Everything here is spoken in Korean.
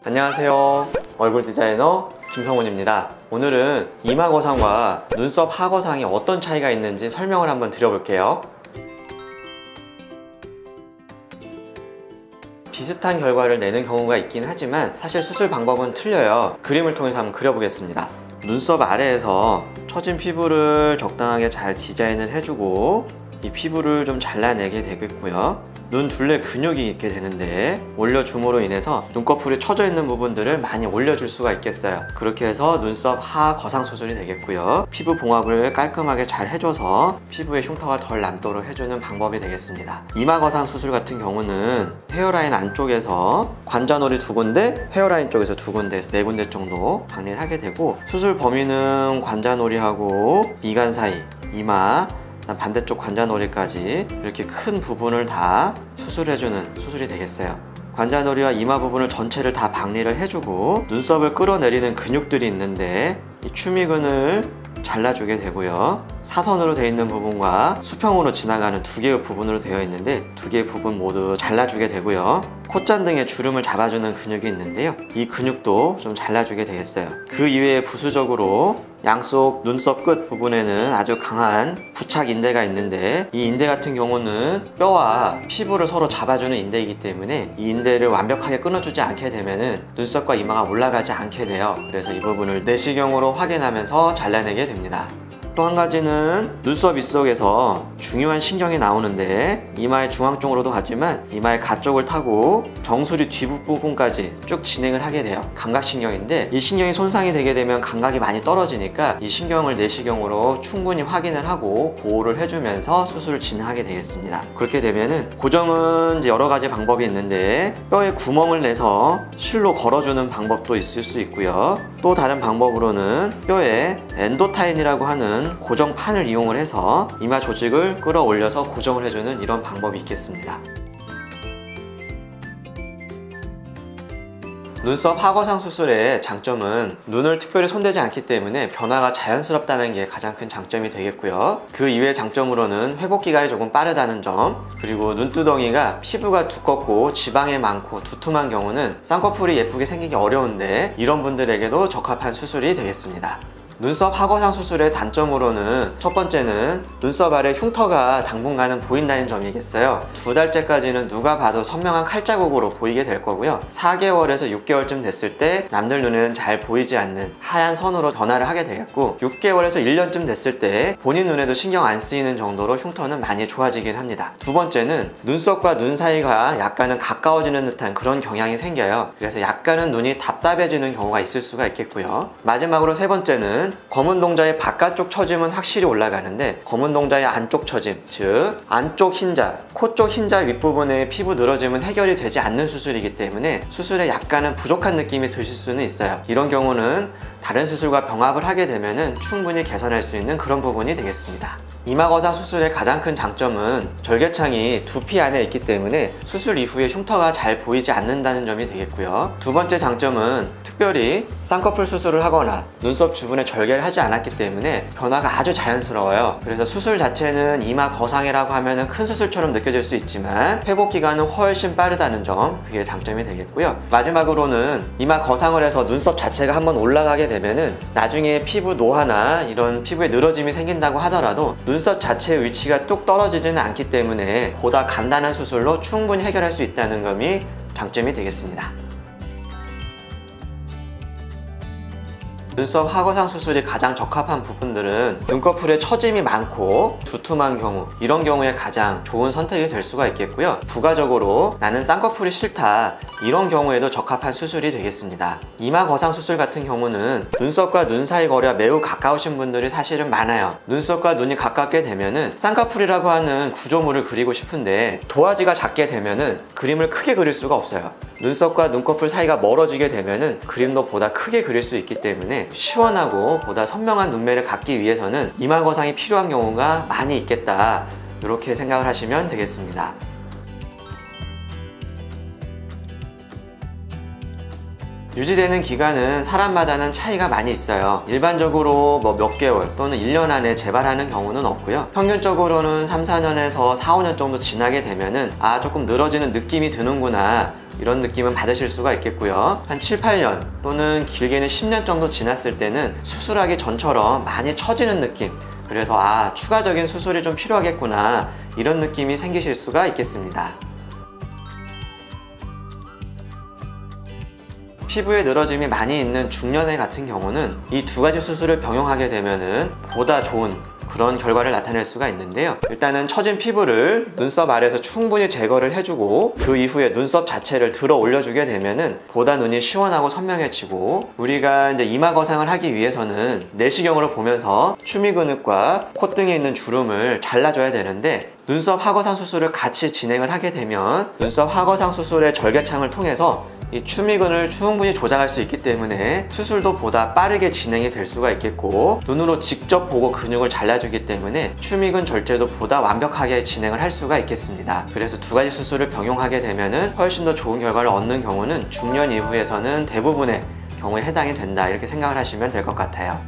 안녕하세요. 얼굴 디자이너 김성훈입니다. 오늘은 이마 거상과 눈썹 하 거상이 어떤 차이가 있는지 설명을 한번 드려볼게요. 비슷한 결과를 내는 경우가 있긴 하지만 사실 수술 방법은 틀려요. 그림을 통해서 한번 그려보겠습니다. 눈썹 아래에서 처진 피부를 적당하게 잘 디자인을 해주고 이 피부를 좀 잘라내게 되겠고요. 눈 둘레 근육이 있게 되는데 올려줌으로 인해서 눈꺼풀이 처져 있는 부분들을 많이 올려줄 수가 있겠어요. 그렇게 해서 눈썹 하 거상 수술이 되겠고요. 피부 봉합을 깔끔하게 잘 해줘서 피부에 흉터가 덜 남도록 해주는 방법이 되겠습니다. 이마 거상 수술 같은 경우는 헤어라인 안쪽에서 관자놀이 2군데, 헤어라인 쪽에서 2군데에서 4군데 정도 박리를 하게 되고, 수술 범위는 관자놀이하고 미간 사이, 이마, 반대쪽 관자놀이까지 이렇게 큰 부분을 다 수술해주는 수술이 되겠어요. 관자놀이와 이마 부분을 전체를 다 박리를 해주고 눈썹을 끌어내리는 근육들이 있는데 이 추미근을 잘라주게 되고요. 사선으로 되어 있는 부분과 수평으로 지나가는 2개의 부분으로 되어 있는데 2개의 부분 모두 잘라주게 되고요. 콧잔 등의 주름을 잡아주는 근육이 있는데요. 이 근육도 좀 잘라주게 되겠어요. 그 이외에 부수적으로 양쪽 눈썹 끝 부분에는 아주 강한 부착 인대가 있는데 이 인대 같은 경우는 뼈와 피부를 서로 잡아주는 인대이기 때문에 이 인대를 완벽하게 끊어주지 않게 되면은 눈썹과 이마가 올라가지 않게 돼요. 그래서 이 부분을 내시경으로 확인하면서 잘라내게 됩니다. 또 한 가지는 눈썹 윗속에서 중요한 신경이 나오는데 이마의 중앙 쪽으로도 가지만 이마의 가쪽을 타고 정수리 뒷부분까지 쭉 진행을 하게 돼요. 감각신경인데 이 신경이 손상이 되게 되면 감각이 많이 떨어지니까 이 신경을 내시경으로 충분히 확인을 하고 보호를 해주면서 수술을 진행하게 되겠습니다. 그렇게 되면은 고정은 여러 가지 방법이 있는데 뼈에 구멍을 내서 실로 걸어주는 방법도 있을 수 있고요. 또 다른 방법으로는 뼈에 엔도타인이라고 하는 고정판을 이용을 해서 이마 조직을 끌어올려서 고정을 해주는 이런 방법이 있겠습니다. 눈썹 하거상 수술의 장점은 눈을 특별히 손대지 않기 때문에 변화가 자연스럽다는 게 가장 큰 장점이 되겠고요. 그 이외의 장점으로는 회복 기간이 조금 빠르다는 점, 그리고 눈두덩이가 피부가 두껍고 지방이 많고 두툼한 경우는 쌍꺼풀이 예쁘게 생기기 어려운데 이런 분들에게도 적합한 수술이 되겠습니다. 눈썹 하거상 수술의 단점으로는 첫 번째는 눈썹 아래 흉터가 당분간은 보인다는 점이겠어요. 2달째까지는 누가 봐도 선명한 칼자국으로 보이게 될 거고요. 4개월에서 6개월쯤 됐을 때 남들 눈에는 잘 보이지 않는 하얀 선으로 변화를 하게 되겠고 6개월에서 1년쯤 됐을 때 본인 눈에도 신경 안 쓰이는 정도로 흉터는 많이 좋아지긴 합니다. 두 번째는 눈썹과 눈 사이가 약간은 가까워지는 듯한 그런 경향이 생겨요. 그래서 약간은 눈이 답답해지는 경우가 있을 수가 있겠고요. 마지막으로 세 번째는 검은 동자의 바깥쪽 처짐은 확실히 올라가는데 검은 동자의 안쪽 처짐, 즉 안쪽 흰자, 코 쪽 흰자 윗부분의 피부 늘어짐은 해결이 되지 않는 수술이기 때문에 수술에 약간은 부족한 느낌이 드실 수는 있어요. 이런 경우는 다른 수술과 병합을 하게 되면 충분히 개선할 수 있는 그런 부분이 되겠습니다. 이마 거상 수술의 가장 큰 장점은 절개창이 두피 안에 있기 때문에 수술 이후에 흉터가 잘 보이지 않는다는 점이 되겠고요. 두 번째 장점은 특별히 쌍꺼풀 수술을 하거나 눈썹 주변에 절개를 하지 않았기 때문에 변화가 아주 자연스러워요. 그래서 수술 자체는 이마 거상이라고 하면 큰 수술처럼 느껴질 수 있지만 회복 기간은 훨씬 빠르다는 점, 그게 장점이 되겠고요. 마지막으로는 이마 거상을 해서 눈썹 자체가 한번 올라가게 되면은 나중에 피부 노화나 이런 피부에 늘어짐이 생긴다고 하더라도 눈썹 자체의 위치가 뚝 떨어지지는 않기 때문에 보다 간단한 수술로 충분히 해결할 수 있다는 점이 장점이 되겠습니다. 눈썹 하거상 수술이 가장 적합한 부분들은 눈꺼풀에 처짐이 많고 두툼한 경우, 이런 경우에 가장 좋은 선택이 될 수가 있겠고요. 부가적으로 나는 쌍꺼풀이 싫다, 이런 경우에도 적합한 수술이 되겠습니다. 이마 거상 수술 같은 경우는 눈썹과 눈 사이 거리가 매우 가까우신 분들이 사실은 많아요. 눈썹과 눈이 가깝게 되면은 쌍꺼풀이라고 하는 구조물을 그리고 싶은데 도화지가 작게 되면은 그림을 크게 그릴 수가 없어요. 눈썹과 눈꺼풀 사이가 멀어지게 되면은 그림도 보다 크게 그릴 수 있기 때문에 시원하고 보다 선명한 눈매를 갖기 위해서는 이마 거상이 필요한 경우가 많이 있겠다, 이렇게 생각을 하시면 되겠습니다. 유지되는 기간은 사람마다는 차이가 많이 있어요. 일반적으로 뭐 몇 개월 또는 1년 안에 재발하는 경우는 없고요. 평균적으로는 3, 4년에서 4, 5년 정도 지나게 되면은 조금 늘어지는 느낌이 드는구나, 이런 느낌은 받으실 수가 있겠고요. 한 7, 8년 또는 길게는 10년 정도 지났을 때는 수술하기 전처럼 많이 처지는 느낌, 그래서 추가적인 수술이 좀 필요하겠구나, 이런 느낌이 생기실 수가 있겠습니다. 피부에 늘어짐이 많이 있는 중년의 같은 경우는 이 두 가지 수술을 병용하게 되면은 보다 좋은 그런 결과를 나타낼 수가 있는데요. 일단은 처진 피부를 눈썹 아래에서 충분히 제거를 해주고 그 이후에 눈썹 자체를 들어 올려주게 되면은 보다 눈이 시원하고 선명해지고, 우리가 이제 이마 거상을 하기 위해서는 내시경으로 보면서 추미 근육과 콧등에 있는 주름을 잘라줘야 되는데, 눈썹 하거상 수술을 같이 진행을 하게 되면 눈썹 하거상 수술의 절개창을 통해서 이 추미근을 충분히 조작할 수 있기 때문에 수술도 보다 빠르게 진행이 될 수가 있겠고, 눈으로 직접 보고 근육을 잘라주기 때문에 추미근 절제도 보다 완벽하게 진행을 할 수가 있겠습니다. 그래서 두 가지 수술을 병용하게 되면은 훨씬 더 좋은 결과를 얻는 경우는 중년 이후에서는 대부분의 경우에 해당이 된다, 이렇게 생각을 하시면 될 것 같아요.